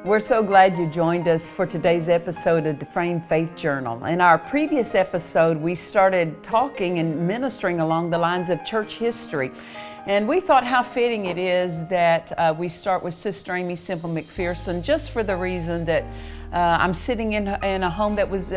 We're so glad you joined us for today's episode of Dufresne Faith Journal. In our previous episode, we started talking and ministering along the lines of church history. And we thought how fitting it is that we start with Sister Aimee Semple McPherson, just for the reason that I'm sitting in a home that was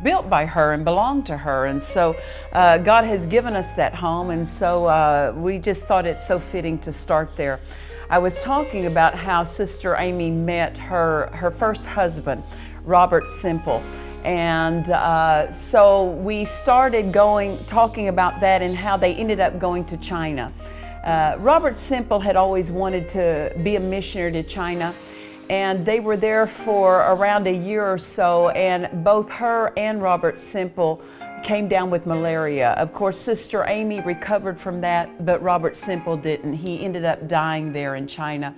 built by her and belonged to her. And so God has given us that home, and so we just thought it's so fitting to start there. I was talking about how Sister Aimee met her first husband, Robert Semple. And so we started talking about that and how they ended up going to China. Robert Semple had always wanted to be a missionary to China, and they were there for around a year or so, and both her and Robert Semple came down with malaria. Of course, Sister Aimee recovered from that, but Robert Semple didn't. He ended up dying there in China.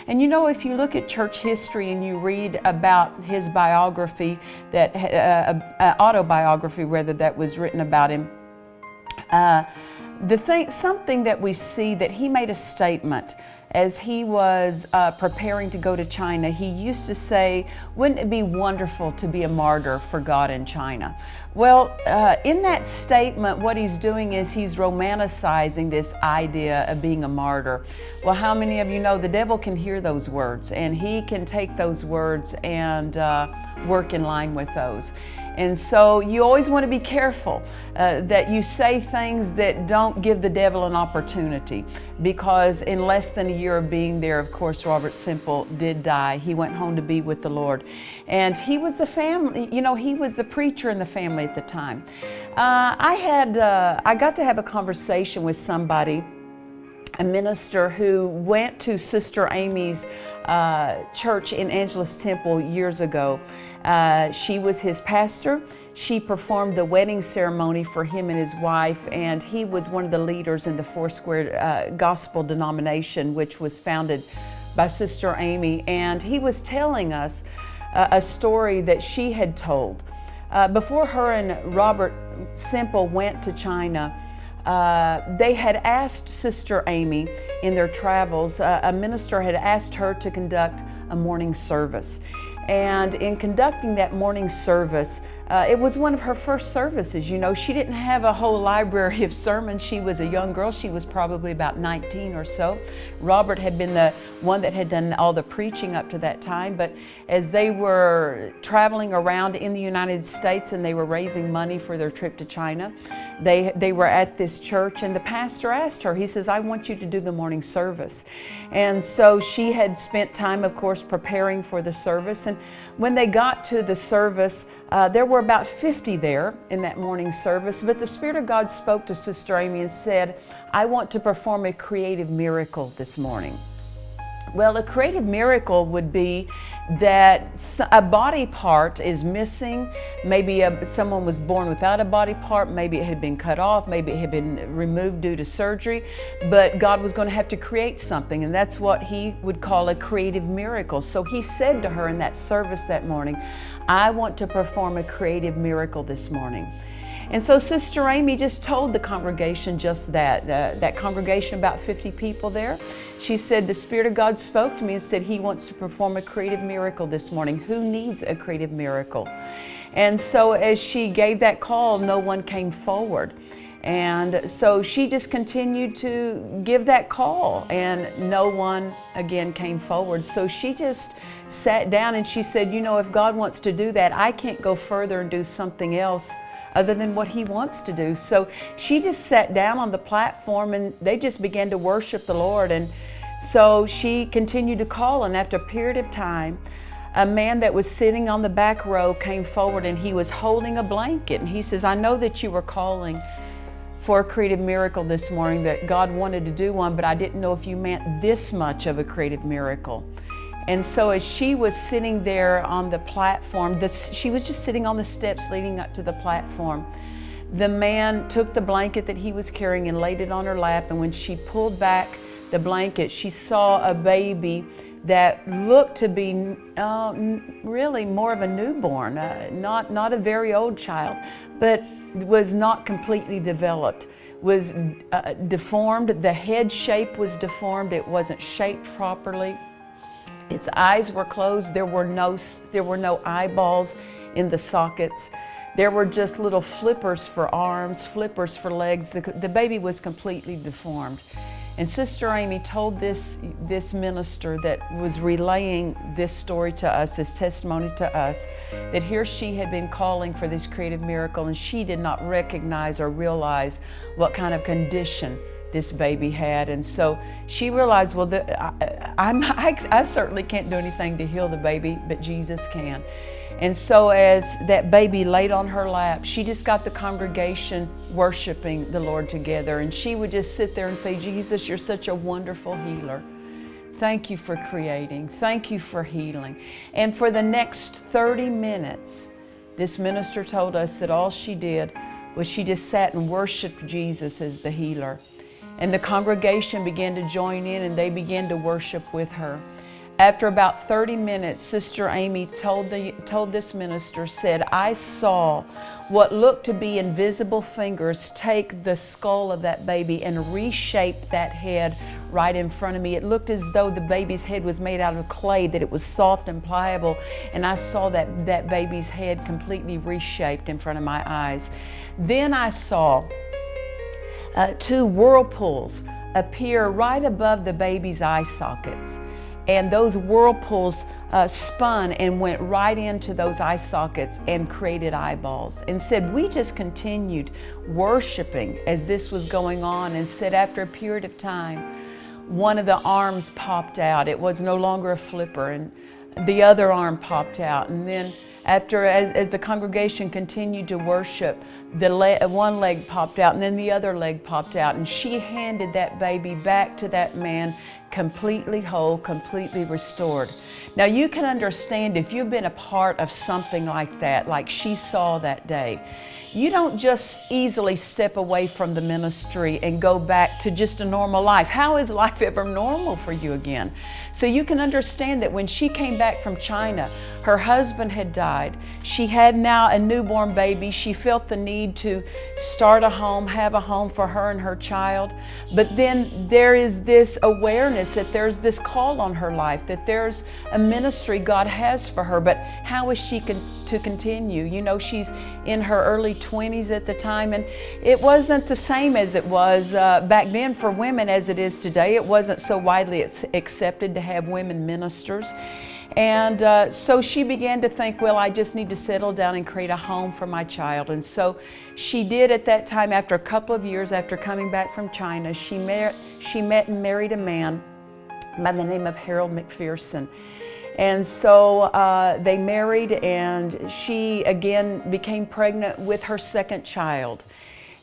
And you know, if you look at church history and you read about his biography, autobiography rather, that was written about him, something that we see that he made a statement as he was preparing to go to China. He used to say, wouldn't it be wonderful to be a martyr for God in China? Well, in that statement, what he's doing is he's romanticizing this idea of being a martyr. Well, how many of you know the devil can hear those words, and he can take those words and work in line with those. And so you always want to be careful that you say things that don't give the devil an opportunity, because in less than a year of being there, of course, Robert Semple did die. He went home to be with the Lord. And he was the family, he was the preacher in the family at the time. I got to have a conversation with somebody, a minister who went to Sister Aimee's church in Angelus Temple years ago. She was his pastor. She performed the wedding ceremony for him and his wife, and he was one of the leaders in the Foursquare Gospel denomination, which was founded by Sister Aimee. And he was telling us a story that she had told. Before her and Robert Semple went to China, they had asked Sister Aimee in their travels, a minister had asked her to conduct a morning service. And in conducting that morning service, it was one of her first services. She didn't have a whole library of sermons. She was a young girl. She was probably about 19 or so. Robert had been the one that had done all the preaching up to that time. But as they were traveling around in the United States and they were raising money for their trip to China, they were at this church, and the pastor asked her, he says, I want you to do the morning service. And so she had spent time, of course, preparing for the service. And when they got to the service, there were about 50 there in that morning service, but the Spirit of God spoke to Sister Aimee and said, I want to perform a creative miracle this morning. Well, a creative miracle would be that a body part is missing. Maybe someone was born without a body part. Maybe it had been cut off. Maybe it had been removed due to surgery. But God was going to have to create something, and that's what he would call a creative miracle. So he said to her in that service that morning, I want to perform a creative miracle this morning. And so Sister Aimee just told the congregation just that congregation, about 50 people there. She said, the Spirit of God spoke to me and said he wants to perform a creative miracle this morning. Who needs a creative miracle? And so as she gave that call, no one came forward. And so she just continued to give that call, and no one again came forward. So she just sat down and she said, if God wants to do that, I can't go further and do something else other than what he wants to do. So she just sat down on the platform and they just began to worship the Lord. And so she continued to call, and after a period of time, a man that was sitting on the back row came forward, and he was holding a blanket. And he says, I know that you were calling for a creative miracle this morning, that God wanted to do one, but I didn't know if you meant this much of a creative miracle. And so as she was sitting there on the platform, she was just sitting on the steps leading up to the platform. The man took the blanket that he was carrying and laid it on her lap, and when she pulled back the blanket, she saw a baby that looked to be really more of a newborn, not a very old child, but was not completely developed, was deformed. The head shape was deformed. It wasn't shaped properly. Its eyes were closed. There were no eyeballs in the sockets. There were just little flippers for arms, flippers for legs. The baby was completely deformed. And Sister Aimee told this minister that was relaying this story to us, this testimony to us, that here she had been calling for this creative miracle, and she did not recognize or realize what kind of condition this baby had. And so she realized, well, I certainly can't do anything to heal the baby, but Jesus can. And so as that baby laid on her lap, she just got the congregation worshiping the Lord together. And she would just sit there and say, Jesus, you're such a wonderful healer. Thank you for creating. Thank you for healing. And for the next 30 minutes, this minister told us that all she did was she just sat and worshiped Jesus as the healer. And the congregation began to join in, and they began to worship with her. After about 30 minutes, Sister Aimee told this minister, said, I saw what looked to be invisible fingers take the skull of that baby and reshape that head right in front of me. It looked as though the baby's head was made out of clay, that it was soft and pliable, and I saw that baby's head completely reshaped in front of my eyes. Then I saw two whirlpools appear right above the baby's eye sockets. And those whirlpools spun and went right into those eye sockets and created eyeballs. And said, we just continued worshiping as this was going on, and said after a period of time, one of the arms popped out. It was no longer a flipper, and the other arm popped out. And then as the congregation continued to worship, one leg popped out, and then the other leg popped out. And she handed that baby back to that man, completely whole, completely restored. Now you can understand, if you've been a part of something like that, like she saw that day, you don't just easily step away from the ministry and go back to just a normal life. How is life ever normal for you again? So you can understand that when she came back from China, her husband had died. She had now a newborn baby. She felt the need to start a home, have a home for her and her child. But then there is this awareness that there's this call on her life, that there's a ministry God has for her. But how is she to continue? You know, she's in her early 20s at the time, and it wasn't the same as it was back then for women as it is today. It wasn't so widely accepted to have women ministers. And so she began to think, well, I just need to settle down and create a home for my child. And so she did at that time. After a couple of years after coming back from China, she met and married a man by the name of McPherson. And so they married, and she again became pregnant with her second child.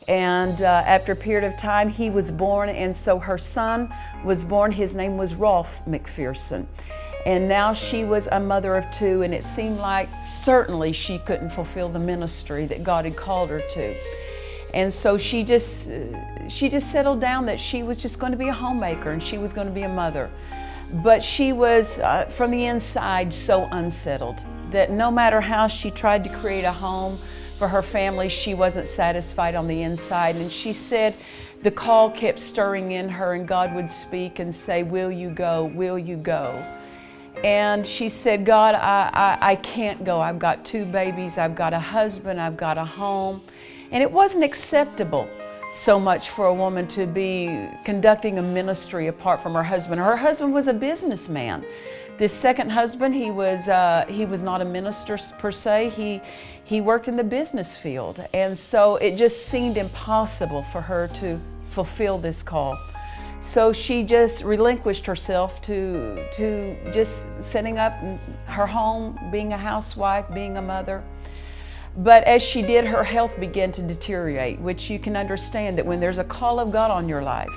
And after a period of time, he was born, and so her son was born. His name was Rolf McPherson. And now she was a mother of two, and it seemed like certainly she couldn't fulfill the ministry that God had called her to. And so she just settled down that she was just going to be a homemaker, and she was going to be a mother. But she was, from the inside, so unsettled that no matter how she tried to create a home for her family, she wasn't satisfied on the inside. And she said the call kept stirring in her, and God would speak and say, will you go? Will you go? And she said, God, I can't go. I've got two babies. I've got a husband. I've got a home. And it wasn't acceptable so much for a woman to be conducting a ministry apart from her husband. Her husband was a businessman. This second husband, he was not a minister per se. He worked in the business field. And so it just seemed impossible for her to fulfill this call. So she just relinquished herself to just setting up her home, being a housewife, being a mother. But as she did, her health began to deteriorate, which you can understand that when there's a call of God on your life,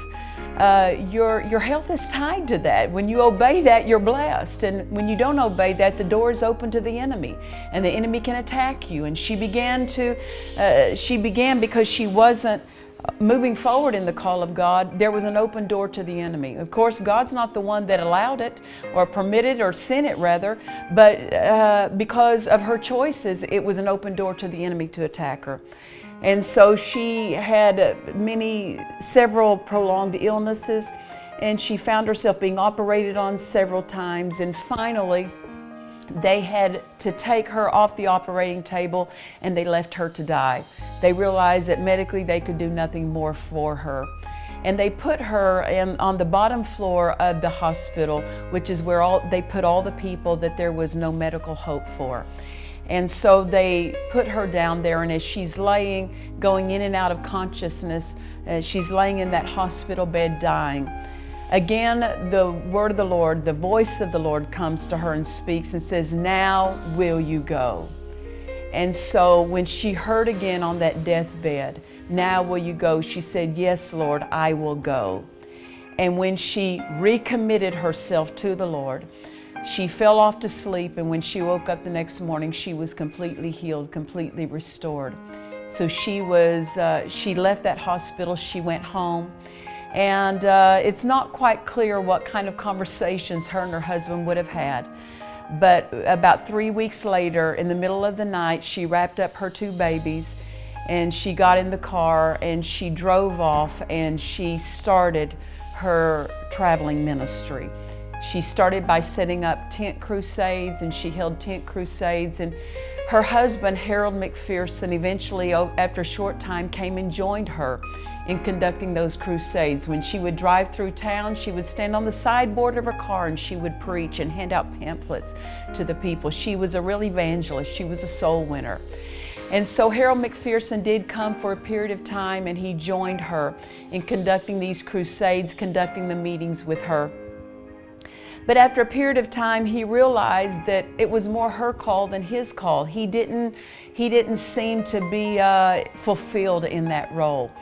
your health is tied to that. When you obey that, you're blessed. And when you don't obey that, the door is open to the enemy, and the enemy can attack you. And she began because she wasn't moving forward in the call of God, there was an open door to the enemy. Of course, God's not the one that allowed it or permitted or sent it rather, but because of her choices, it was an open door to the enemy to attack her. And so she had several prolonged illnesses. and she found herself being operated on several times, and finally they had to take her off the operating table and they left her to die. They realized that medically they could do nothing more for her. And they put her on the bottom floor of the hospital, which is where they put all the people that there was no medical hope for. And so they put her down there, and as she's laying, going in and out of consciousness, she's laying in that hospital bed dying. Again, the word of the Lord, the voice of the Lord comes to her and speaks and says, "Now will you go?" And so when she heard again on that deathbed, "Now will you go?" she said, "Yes, Lord, I will go." And when she recommitted herself to the Lord, she fell off to sleep, and when she woke up the next morning, she was completely healed, completely restored. So she left that hospital, she went home, and it's not quite clear what kind of conversations her and her husband would have had. But about 3 weeks later, in the middle of the night, she wrapped up her 2 babies, and she got in the car and she drove off, and she started her traveling ministry. She started by setting up tent crusades, and she held tent crusades, and her husband, Harold McPherson, eventually, after a short time, came and joined her in conducting those crusades. When she would drive through town, she would stand on the sideboard of her car and she would preach and hand out pamphlets to the people. She was a real evangelist. She was a soul winner. And so Harold McPherson did come for a period of time, and he joined her in conducting these crusades, conducting the meetings with her. But after a period of time, he realized that it was more her call than his call. He didn't seem to be fulfilled in that role.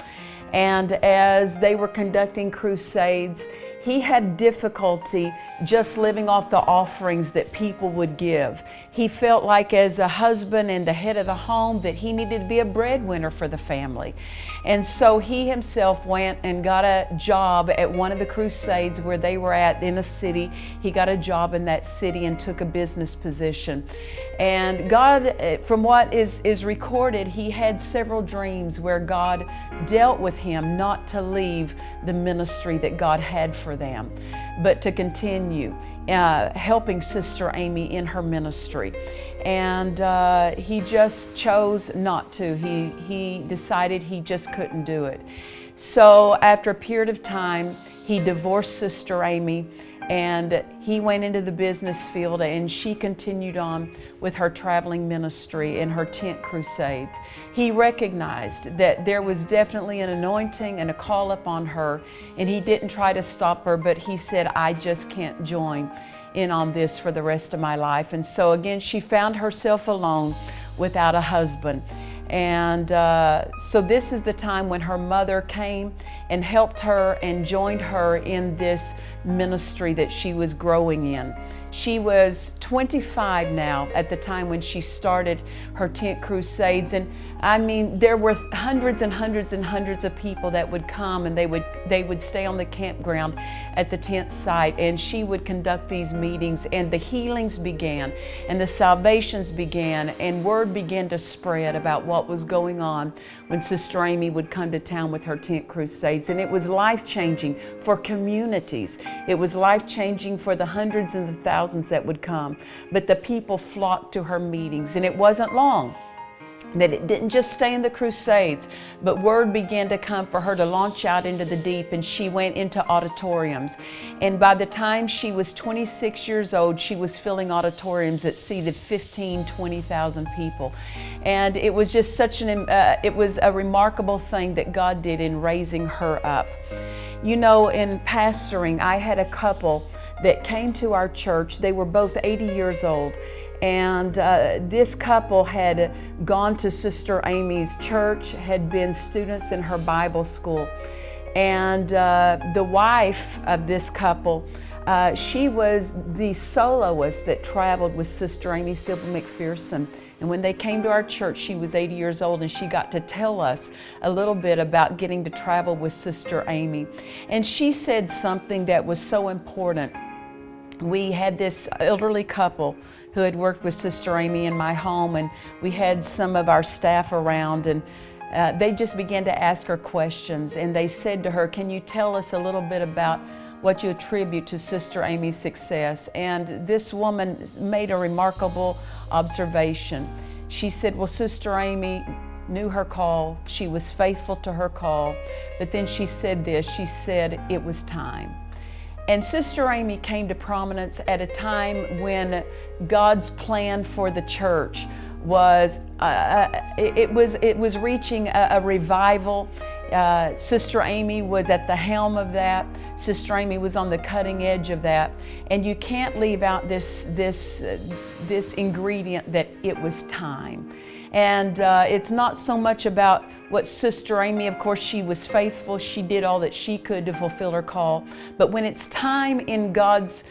And as they were conducting crusades, he had difficulty just living off the offerings that people would give. He felt like, as a husband and the head of the home, that he needed to be a breadwinner for the family. And so he himself went and got a job at one of the crusades where they were at in a city. He got a job in that city and took a business position. And God, from what is recorded, he had several dreams where God dealt with him not to leave the ministry that God had for them, but to continue helping Sister Aimee in her ministry. And he just chose not to. He decided he just couldn't do it. So after a period of time, he divorced Sister Aimee, and he went into the business field, and she continued on with her traveling ministry and her tent crusades. He recognized that there was definitely an anointing and a call upon her, and he didn't try to stop her, but he said, "I just can't join in on this for the rest of my life." And so again, she found herself alone without a husband. And so this is the time when her mother came and helped her and joined her in this ministry that she was growing in. She was 25 now at the time when she started her tent crusades. And I mean, there were hundreds and hundreds and hundreds of people that would come, and they would stay on the campground at the tent site, and she would conduct these meetings, and the healings began and the salvations began, and word began to spread about what was going on when Sister Aimee would come to town with her tent crusades. And it was life-changing for communities. It was life-changing for the hundreds and the thousands that would come. But the people flocked to her meetings, and it wasn't long that it didn't just stay in the crusades, but word began to come for her to launch out into the deep, and she went into auditoriums. And by the time she was 26 years old, she was filling auditoriums that seated 15, 20,000 people. And it was just such it was a remarkable thing that God did in raising her up. You know, in pastoring, I had a couple that came to our church. They were both 80 years old. And this couple had gone to Sister Aimee's church, had been students in her Bible school. And the wife of this couple, she was the soloist that traveled with Sister Aimee, Semple McPherson. And when they came to our church, she was 80 years old, and she got to tell us a little bit about getting to travel with Sister Aimee. And she said something that was so important. We had this elderly couple who had worked with Sister Aimee in my home, and we had some of our staff around, and they just began to ask her questions, and they said to her, "Can you tell us a little bit about what you attribute to Sister Aimee's success. And this woman made a remarkable observation. She said, well, Sister Aimee knew her call. She was faithful to her call. But then she said this, she said, it was time. And Sister Aimee came to Prominence at a time when God's plan for the church was, it was reaching a revival. Sister Aimee was at the helm of that. Sister Aimee was on the cutting edge of that. And you can't leave out this ingredient that it was time. And it's not so much about what Sister Aimee, of course, she was faithful. She did all that she could to fulfill her call. But when it's time in God's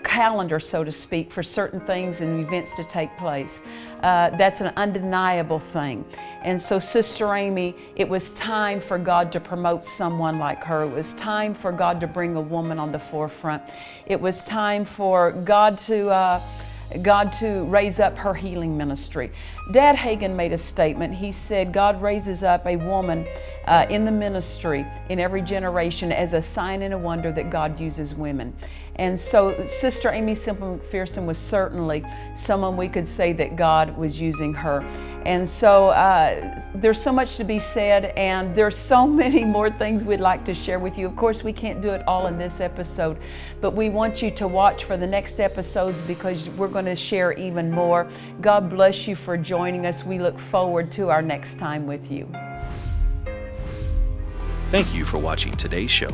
calendar, so to speak, for certain things and events to take place, that's an undeniable thing. And so Sister Aimee, it was time for God to promote someone like her. It was time for God to bring a woman on the forefront. It was time for God to raise up her healing ministry. Dad Hagin made a statement. He said, God raises up a woman in the ministry in every generation as a sign and a wonder that God uses women. And so Sister Aimee Semple McPherson was certainly someone we could say that God was using her. And so there's so much to be said, and there's so many more things we'd like to share with you. Of course, we can't do it all in this episode, but we want you to watch for the next episodes because we're going to share even more. God bless you for joining us. We look forward to our next time with you. Thank you for watching today's show.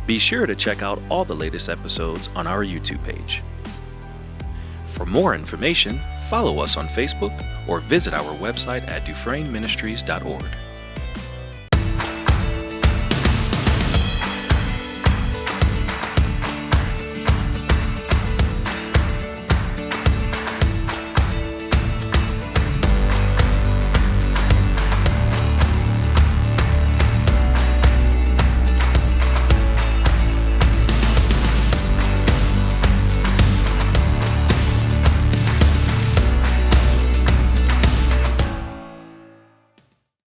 Be sure to check out all the latest episodes on our YouTube page. For more information, follow us on Facebook or visit our website at dufresneministries.org.